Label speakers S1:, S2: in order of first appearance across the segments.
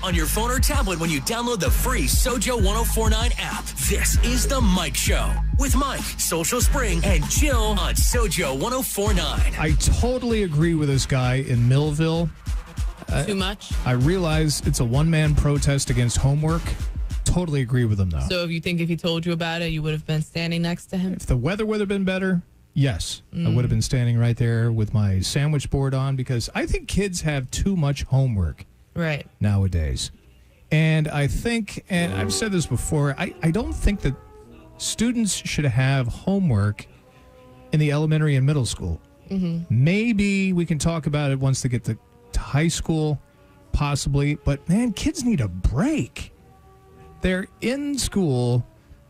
S1: on your phone or tablet when you download the free SoJO 104.9 app. This is The Mike Show with Mike, Social Spring, and Jill on SoJO 104.9.
S2: I totally agree with this guy in Millville.
S3: Too much?
S2: I realize it's a one-man protest against homework. Totally agree with him, though.
S3: So if he told you about it, you would have been standing next to him?
S2: If the weather would have been better, yes. I would have been standing right there with my sandwich board on, because I think kids have too much homework nowadays. And I think, and I've said this before, I don't think that students should have homework in the elementary and middle school. Maybe we can talk about it once they get to high school, possibly. But, man, kids need a break. They're in school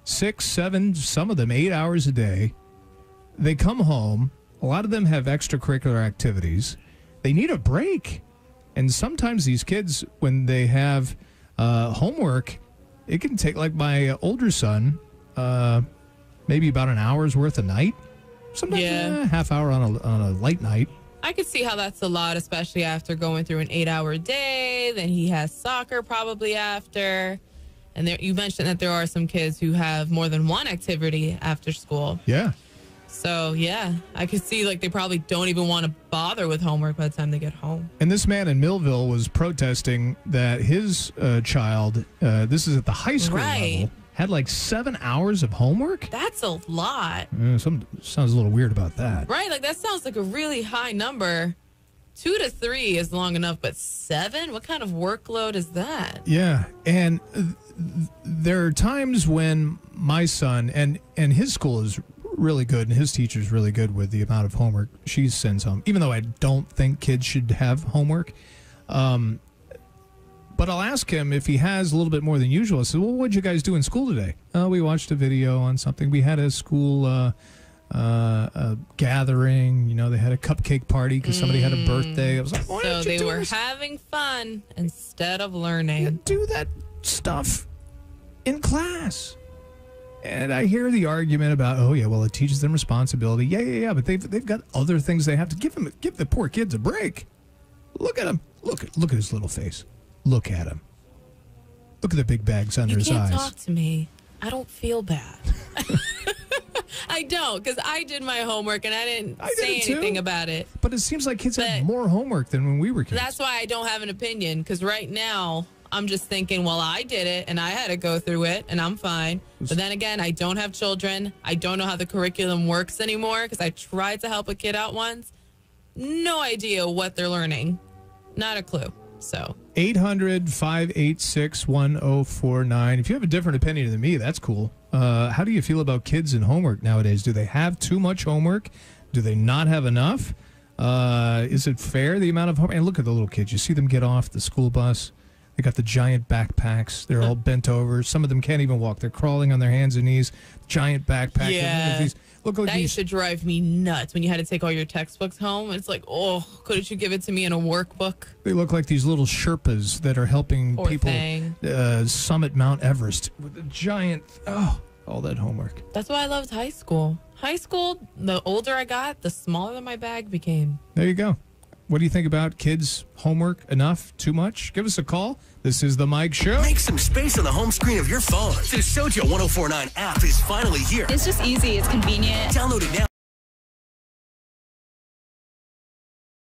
S2: 6, 7, some of them 8 hours a day. They come home. A lot of them have extracurricular activities. They need a break. And sometimes these kids, when they have homework, it can take, like my older son, maybe about an hour's worth a night. Sometimes half hour on a light night.
S3: I could see how that's a lot, especially after going through an 8-hour day. Then he has soccer probably after. And you mentioned that there are some kids who have more than one activity after school.
S2: Yeah.
S3: So, yeah, I could see they probably don't even want to bother with homework by the time they get home.
S2: And this man in Millville was protesting that his child, this is at the high school level, had 7 hours of homework.
S3: That's a lot.
S2: Sounds a little weird about that.
S3: Right, that sounds like a really high number. 2 to 3 is long enough, but 7? What kind of workload is that?
S2: Yeah, and there are times when my son, and his school is really good, and his teacher's really good with the amount of homework she sends home, even though I don't think kids should have homework. But I'll ask him if he has a little bit more than usual. I said, well, what'd you guys do in school today? Oh, we watched a video on something. We had a school gathering. They had a cupcake party because somebody had a birthday. I was like, why
S3: so
S2: don't you
S3: they
S2: do
S3: were
S2: this?
S3: having fun instead of learning.
S2: Yeah, do that stuff in class. And I hear the argument about, oh, yeah, well, it teaches them responsibility. Yeah, but they've got other things they have to give the poor kids a break. Look at him. Look at his little face. Look at him. Look at the big bags under his eyes.
S3: You can't talk to me. I don't feel bad. I don't, because I did my homework and I didn't say anything about it.
S2: But it seems like kids have more homework than when we were kids.
S3: That's why I don't have an opinion, because right now I'm just thinking, well, I did it and I had to go through it and I'm fine. But then again, I don't have children. I don't know how the curriculum works anymore, because I tried to help a kid out once. No idea what they're learning. Not a clue. So
S2: 800-586-1049. If you have a different opinion than me, that's cool. How do you feel about kids and homework nowadays? Do they have too much homework? Do they not have enough? Is it fair, the amount of homework? And look at the little kids. You see them get off the school bus. They got the giant backpacks. They're all bent over. Some of them can't even walk. They're crawling on their hands and knees. Giant backpack.
S3: Yeah.
S2: Look like
S3: that used to drive me nuts when you had to take all your textbooks home. It's like, oh, couldn't you give it to me in a workbook?
S2: They look like these little Sherpas that are helping people summit Mount Everest with a giant, all that homework.
S3: That's why I loved high school. High school, the older I got, the smaller my bag became.
S2: There you go. What do you think about kids' homework? Enough? Too much? Give us a call. This is The Mike Show.
S1: Make some space on the home screen of your phone. The SoJO 104.9 app is finally here.
S4: It's just easy. It's convenient.
S1: Download it now